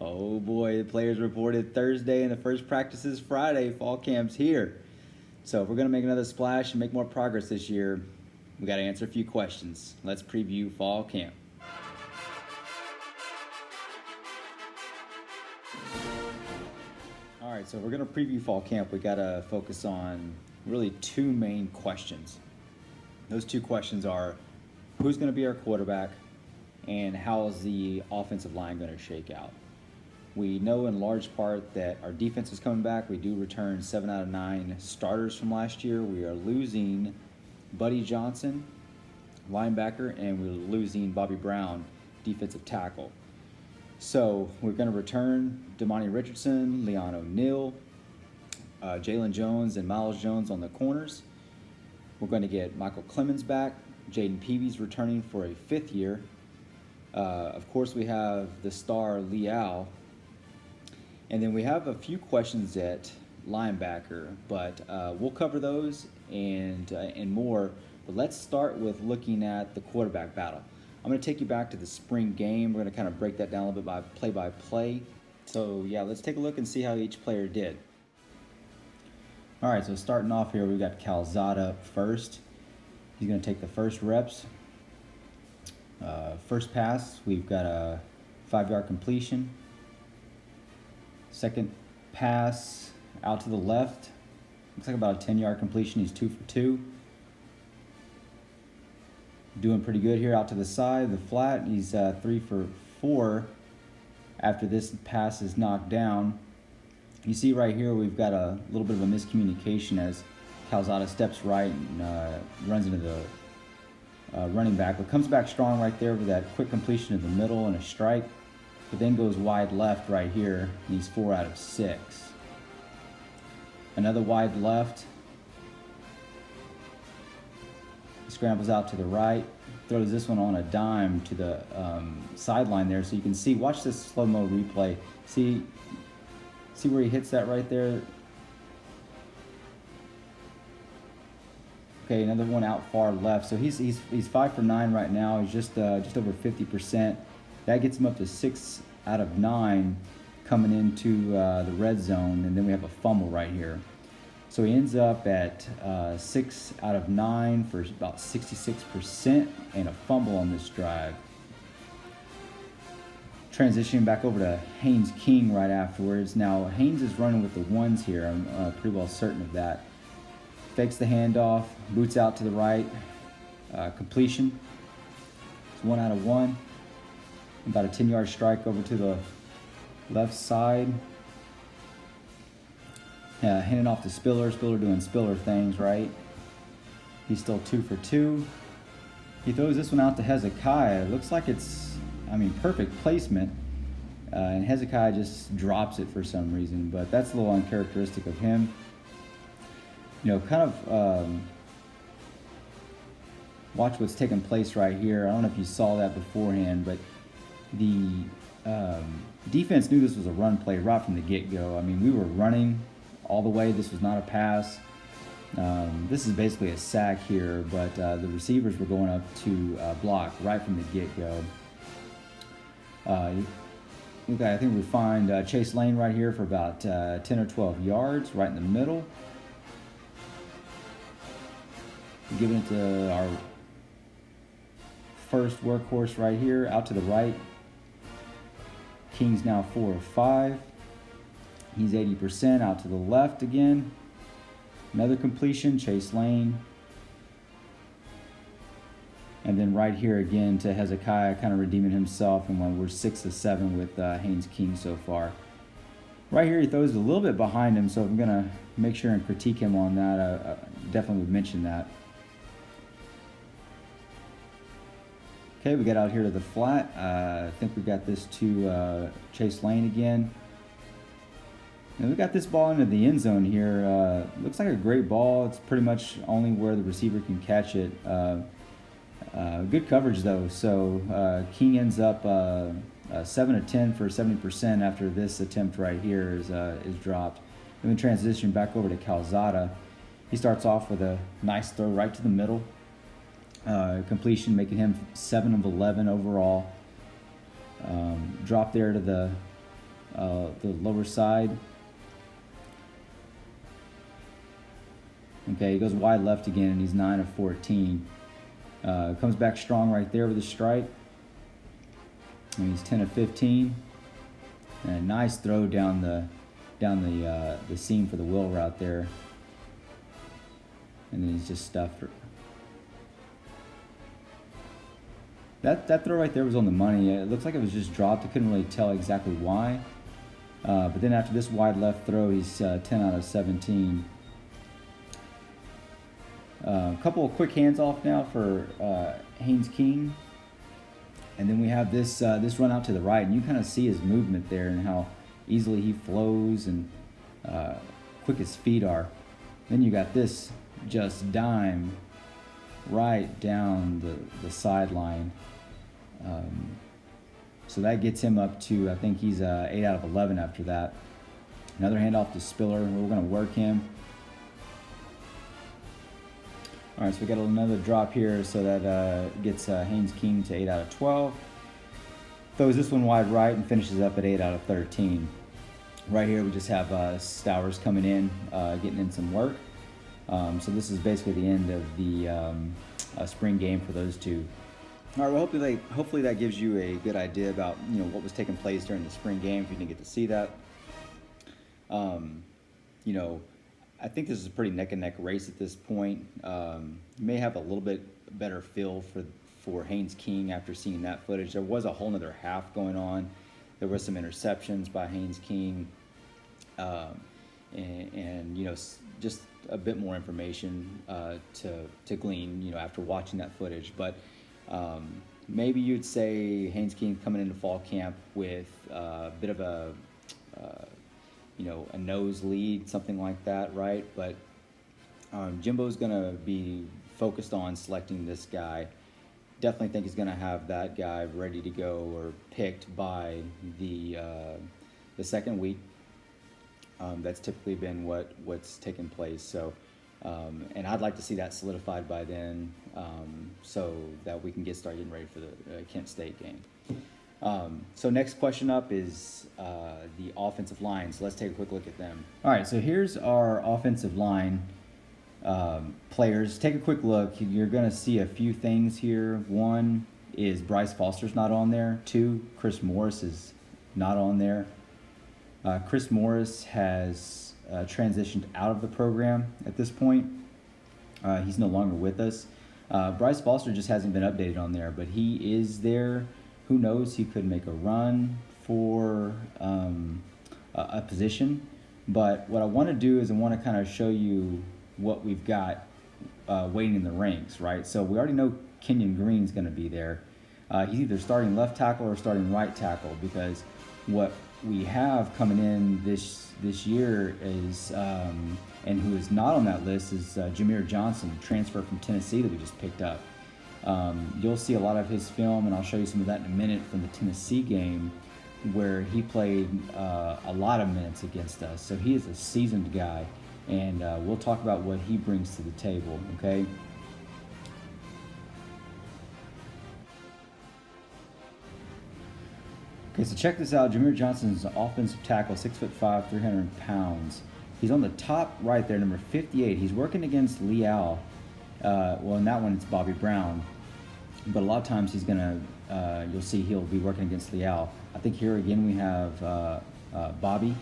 Oh boy, the players reported Thursday and the first practice is Friday. Fall camp's here. So if we're going to make another splash and make more progress this year, we got to answer a few questions. Let's preview fall camp. All right, so if we're going to preview fall camp, we got to focus on really two main questions. Those two questions are who's going to be our quarterback and how is the offensive line going to shake out. We know in large part that our defense is coming back. We do return 7 out of 9 starters from last year. We are losing Buddy Johnson, linebacker, and we're losing Bobby Brown, defensive tackle. So we're going to return Damani Richardson, Leon O'Neal, Jalen Jones, and Miles Jones on the corners. We're going to get Michael Clemens back. Jaden Peavy's returning for a 5th year. Of course, we have the star Leal. And then we have a few questions at linebacker, but we'll cover those and more. But let's start with looking at the quarterback battle. I'm going to take you back to the spring game. We're going to kind of break that down a little bit by play. So, yeah, let's take a look and see how each player did. All right, so starting off here, we've got Calzada up first. He's going to take the first reps. First pass, we've got a 5-yard completion. Second pass out to the left. Looks like about a 10-yard completion. He's 2 for 2. Doing pretty good here out to the side. The flat, he's 3 for 4 after this pass is knocked down. You see right here we've got a little bit of a miscommunication as Calzada steps right and runs into the running back, but comes back strong right there with that quick completion in the middle and a strike. But then goes wide left right here, and he's 4 out of 6. Another wide left. He scrambles out to the right, throws this one on a dime to the sideline there. So you can see, watch this slow-mo replay. See where he hits that right there? Okay, another one out far left. So he's 5 for 9 right now. He's just over 50%. That gets him up to 6 out of 9 coming into the red zone, and then we have a fumble right here. So he ends up at 6 out of 9 for about 66% and a fumble on this drive. Transitioning back over to Haynes King right afterwards. Now Haynes is running with the ones here. I'm pretty well certain of that. Fakes the handoff, boots out to the right, completion. It's 1 out of 1. About a 10-yard strike over to the left side. Handing off to Spiller. Spiller doing Spiller things, right? He's still 2 for 2. He throws this one out to Hezekiah. It looks like it's, perfect placement. And Hezekiah just drops it for some reason, but that's a little uncharacteristic of him. Watch what's taking place right here. I don't know if you saw that beforehand, but the defense knew this was a run play right from the get-go. We were running all the way. This was not a pass. This is basically a sack here, but the receivers were going up to block right from the get-go. I think we find Chase Lane right here for about 10 or 12 yards, right in the middle. Giving it to our first workhorse right here, out to the right. King's now 4 of 5. He's 80%, out to the left again. Another completion, Chase Lane. And then right here again to Hezekiah, kind of redeeming himself, and we're 6 of 7 with Haynes King so far. Right here he throws it a little bit behind him, so if I'm going to make sure and critique him on that, I definitely would mention that. Okay, we get out here to the flat. I think we got this to Chase Lane again. And we got this ball into the end zone here. Looks like a great ball. It's pretty much only where the receiver can catch it. Good coverage though. So King ends up 7 of 10 for 70% after this attempt right here is dropped. And then transition back over to Calzada. He starts off with a nice throw right to the middle. Completion, making him 7 of 11 overall. Drop there to the the lower side. Okay, he goes wide left again, and he's 9 of 14. Comes back strong right there with a strike. And he's 10 of 15. And a nice throw down the seam for the wheel route there. And then he's just stuffed. That throw right there was on the money. It looks like it was just dropped. I couldn't really tell exactly why. But then after this wide left throw, he's 10 out of 17. A couple of quick hands off now for Haynes King. And then we have this run out to the right, and you kind of see his movement there and how easily he flows and quick his feet are. Then you got this just dime right down the sideline. So that gets him up to, I think he's 8 out of 11 after that. Another handoff to Spiller. We're going to work him. All right, so we got another drop here, so that gets Haynes King to 8 out of 12. Throws this one wide right and finishes up at 8 out of 13. Right here we just have Stowers coming in, getting in some work. So this is basically the end of the spring game for those two. All right, well, hopefully that gives you a good idea about what was taking place during the spring game if you didn't get to see that. I think this is a pretty neck and neck race at this point. You may have a little bit better feel for Haynes King after seeing that footage. There was a whole nother half going on. There were some interceptions by Haynes King, and just a bit more information to glean after watching that footage. But maybe you'd say Haynes King coming into fall camp with a bit of a noselead, something like that, right? But Jimbo's going to be focused on selecting this guy. Definitely think he's going to have that guy ready to go or picked by the second week. That's typically been what's taken place. So, and I'd like to see that solidified by then, so that we can started getting ready for the Kent State game. So next question up is the offensive line. So let's take a quick look at them. All right, so here's our offensive line players. Take a quick look. You're going to see a few things here. One is Bryce Foster's not on there. Two, Chris Morris is not on there. Chris Morris has transitioned out of the program at this point. He's no longer with us. Bryce Foster just hasn't been updated on there, but he is there. Who knows? He could make a run for a position. But what I want to do is I want to kind of show you what we've got waiting in the ranks, right? So we already know Kenyon Green's going to be there. He's either starting left tackle or starting right tackle, because what we have coming in this year is, and who is not on that list, is Jameer Johnson, transfer from Tennessee that we just picked up. You'll see a lot of his film, and I'll show you some of that in a minute, from the Tennessee game where he played a lot of minutes against us. So he is a seasoned guy, and we'll talk about what he brings to the table, okay? Okay, so check this out. Jameer Johnson's an offensive tackle, 6'5", 300 pounds. He's on the top right there, number 58. He's working against Leal. Well, in that one, it's Bobby Brown. But a lot of times he's going to, you'll see he'll be working against Leal. I think here again we have Bobby.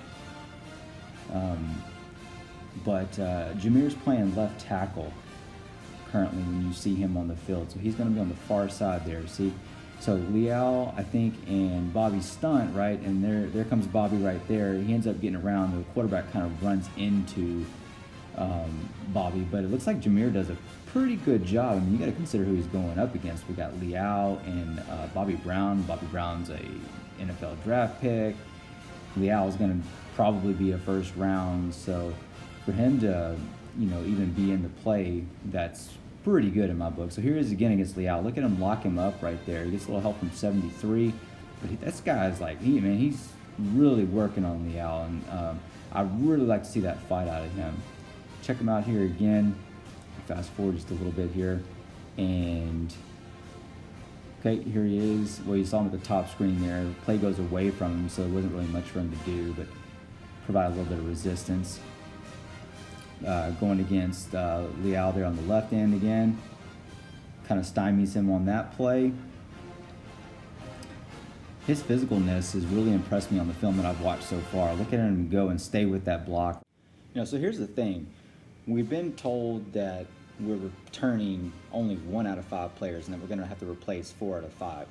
But Jameer's playing left tackle currently when you see him on the field. So he's going to be on the far side there. See? So Leal, I think, and Bobby stunt, right? And there comes Bobby right there. He ends up getting around. The quarterback kind of runs into Bobby. But it looks like Jameer does a pretty good job. I mean, you got to consider who he's going up against. We got Leal and Bobby Brown. Bobby Brown's a NFL draft pick. Leal is going to probably be a first round. So for him to, even be in the play, that's pretty good in my book. So here he is again against Leal. Look at him lock him up right there. He gets a little help from 73. But this guy's like, he's really working on Leal. And I'd really like to see that fight out of him. Check him out here again. Fast forward just a little bit here. And Okay, here he is. Well, you saw him at the top screen there. The play goes away from him, so there wasn't really much for him to do, but provide a little bit of resistance. Going against Leal there on the left end again. Kind of stymies him on that play. His physicalness has really impressed me on the film that I've watched so far. Look at him go and stay with that block. So here's the thing. We've been told that we're returning only 1 out of 5 players and that we're going to have to replace 4 out of 5.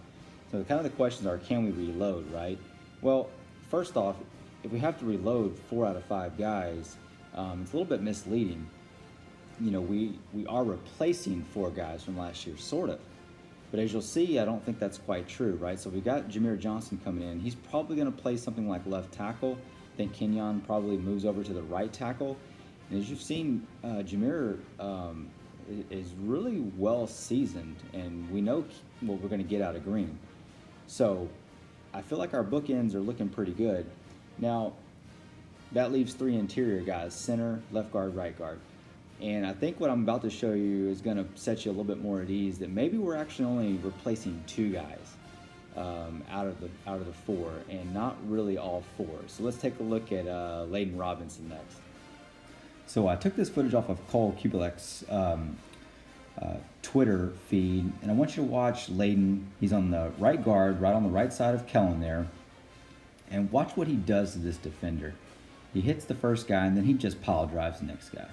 So kind of the questions are, can we reload, right? Well, first off, if we have to reload 4 out of 5 guys, it's a little bit misleading. We are replacing 4 guys from last year, sort of. But as you'll see, I don't think that's quite true, right? So we got Jameer Johnson coming in. He's probably going to play something like left tackle. I think Kenyon probably moves over to the right tackle. And as you've seen, Jameer is really well seasoned, and we know what we're going to get out of Green. So I feel like our bookends are looking pretty good. Now, that leaves 3 interior guys: center, left guard, right guard. And I think what I'm about to show you is going to set you a little bit more at ease that maybe we're actually only replacing 2 guys out of the 4, and not really all 4. So let's take a look at Layden Robinson next. So I took this footage off of Cole Kubelik's Twitter feed, and I want you to watch Layden. He's on the right guard, right on the right side of Kellen there, and watch what he does to this defender. He hits the first guy, and then he just pile drives the next guy.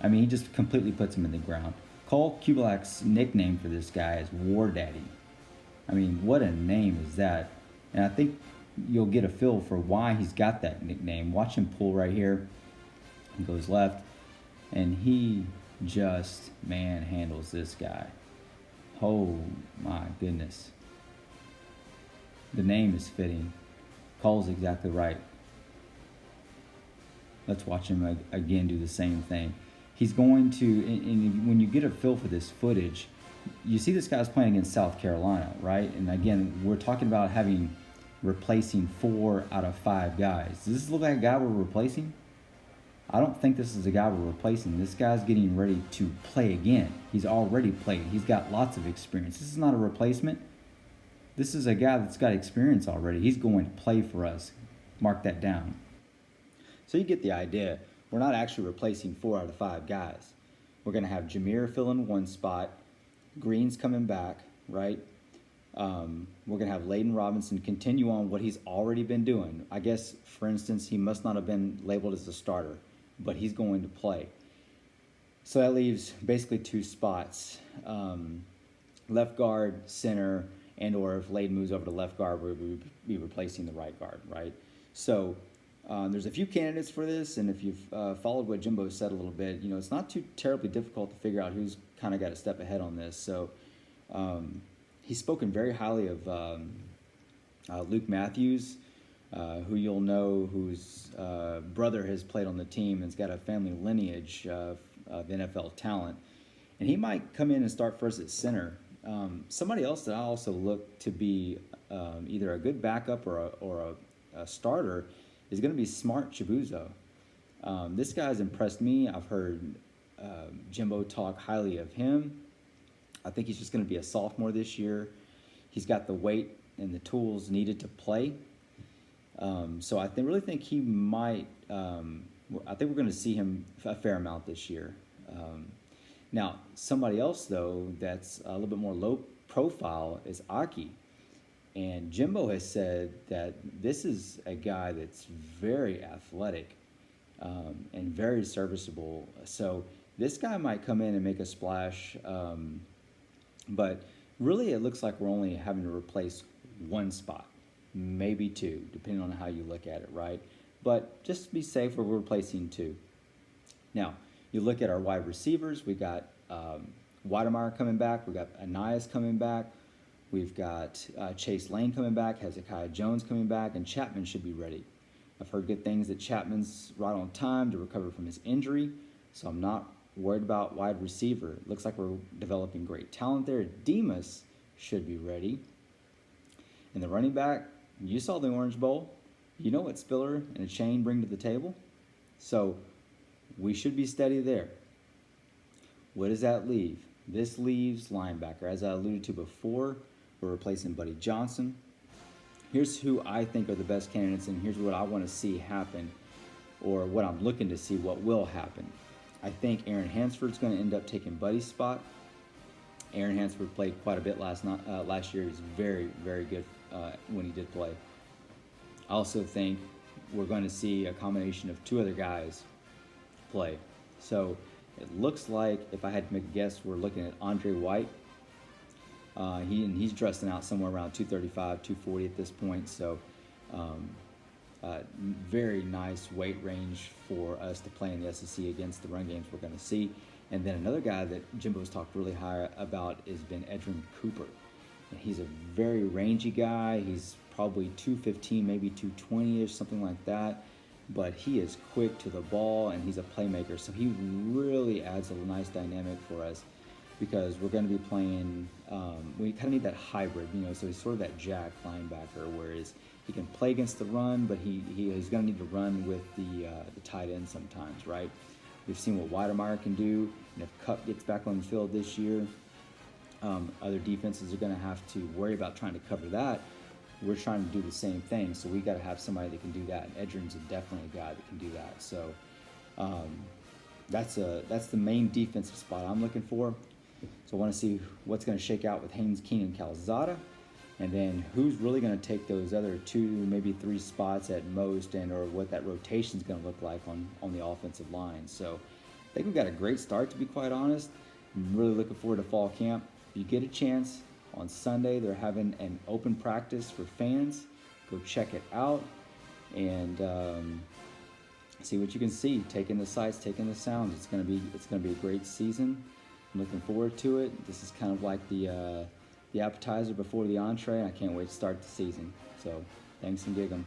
I mean, he just completely puts him in the ground. Cole Kubelik's nickname for this guy is War Daddy. I mean, what a name is that? And I think you'll get a feel for why he's got that nickname. Watch him pull right here. He goes left, and he just manhandles this guy. Oh my goodness. The name is fitting. Cole's exactly right. Let's watch him again do the same thing. He's going to, and when you get a feel for this footage, you see this guy's playing against South Carolina, right? And again, we're talking about replacing 4 out of 5 guys. Does this look like a guy we're replacing? I don't think this is a guy we're replacing. This guy's getting ready to play again. He's already played. He's got lots of experience. This is not a replacement. This is a guy that's got experience already. He's going to play for us. Mark that down. So you get the idea. We're not actually replacing 4 out of 5 guys. We're going to have Jameer fill in 1 spot. Green's coming back, right? We're going to have Layden Robinson continue on what he's already been doing. I guess, for instance, he must not have been labeled as a starter, but he's going to play. So that leaves basically 2 spots. Left guard, center, and or if Layden moves over to left guard, we'll be replacing the right guard, right? So there's a few candidates for this, and if you've followed what Jimbo said a little bit, it's not too terribly difficult to figure out who's kind of got a step ahead on this. So he's spoken very highly of Luke Matthews, who you'll know, whose brother has played on the team and has got a family lineage of NFL talent. And he might come in and start first at center. Somebody else that I also look to be either a good backup or a starter is going to be Smart Chibuzo. This guy's impressed me. I've heard Jimbo talk highly of him. I think he's just going to be a sophomore this year. He's got the weight and the tools needed to play. So I really think he might, I think we're going to see him a fair amount this year. Now, somebody else, though, that's a little bit more low profile is Aggie. And Jimbo has said that this is a guy that's very athletic and very serviceable. So this guy might come in and make a splash. But really, it looks like we're only having to replace 1 spot, maybe 2, depending on how you look at it, right? But just to be safe, we're replacing 2. Now, you look at our wide receivers. We got Wademeyer coming back. We got Anais coming back. We've got Chase Lane coming back, Hezekiah Jones coming back, and Chapman should be ready. I've heard good things that Chapman's right on time to recover from his injury, so I'm not worried about wide receiver. It looks like we're developing great talent there. Demas should be ready. And the running back, you saw the Orange Bowl. You know what Spiller and a Chain bring to the table. So we should be steady there. What does that leave? This leaves linebacker. As I alluded to before, we're replacing Buddy Johnson. Here's who I think are the best candidates, and here's what I want to see happen, or what I'm looking to see what will happen. I think Aaron Hansford's going to end up taking Buddy's spot. Aaron Hansford played quite a bit last year. He's very, very good when he did play. I also think we're going to see a combination of two other guys play. So it looks like, if I had to make a guess, we're looking at Andre White. He's dressing out somewhere around 235, 240 at this point. So very nice weight range for us to play in the SEC against the run games we're going to see. And then another guy that Jimbo's talked really high about has been Edgerrin Cooper. And he's a very rangy guy. He's probably 215, maybe 220-ish, something like that. But he is quick to the ball, and he's a playmaker. So he really adds a nice dynamic for us, because we're going to be playing, we kind of need that hybrid, so he's sort of that jack linebacker, whereas he can play against the run, but he's going to need to run with the tight end sometimes, right? We've seen what Weidemeyer can do, and if Cup gets back on the field this year, other defenses are going to have to worry about trying to cover that. We're trying to do the same thing, so we got to have somebody that can do that. And Edgerrin's definitely a guy that can do that. So that's the main defensive spot I'm looking for. So I want to see what's going to shake out with Haynes King and Calzada, and then who's really going to take those other 2, maybe 3 spots at most, and or what that rotation is going to look like on the offensive line. So I think we've got a great start, to be quite honest. I'm really looking forward to fall camp. If you get a chance, on Sunday they're having an open practice for fans. Go check it out and see what you can see. Take in the sights, take in the sounds. It's gonna be a great season. I'm looking forward to it. This is kind of like the appetizer before the entree, and I can't wait to start the season. So thanks and gig 'em.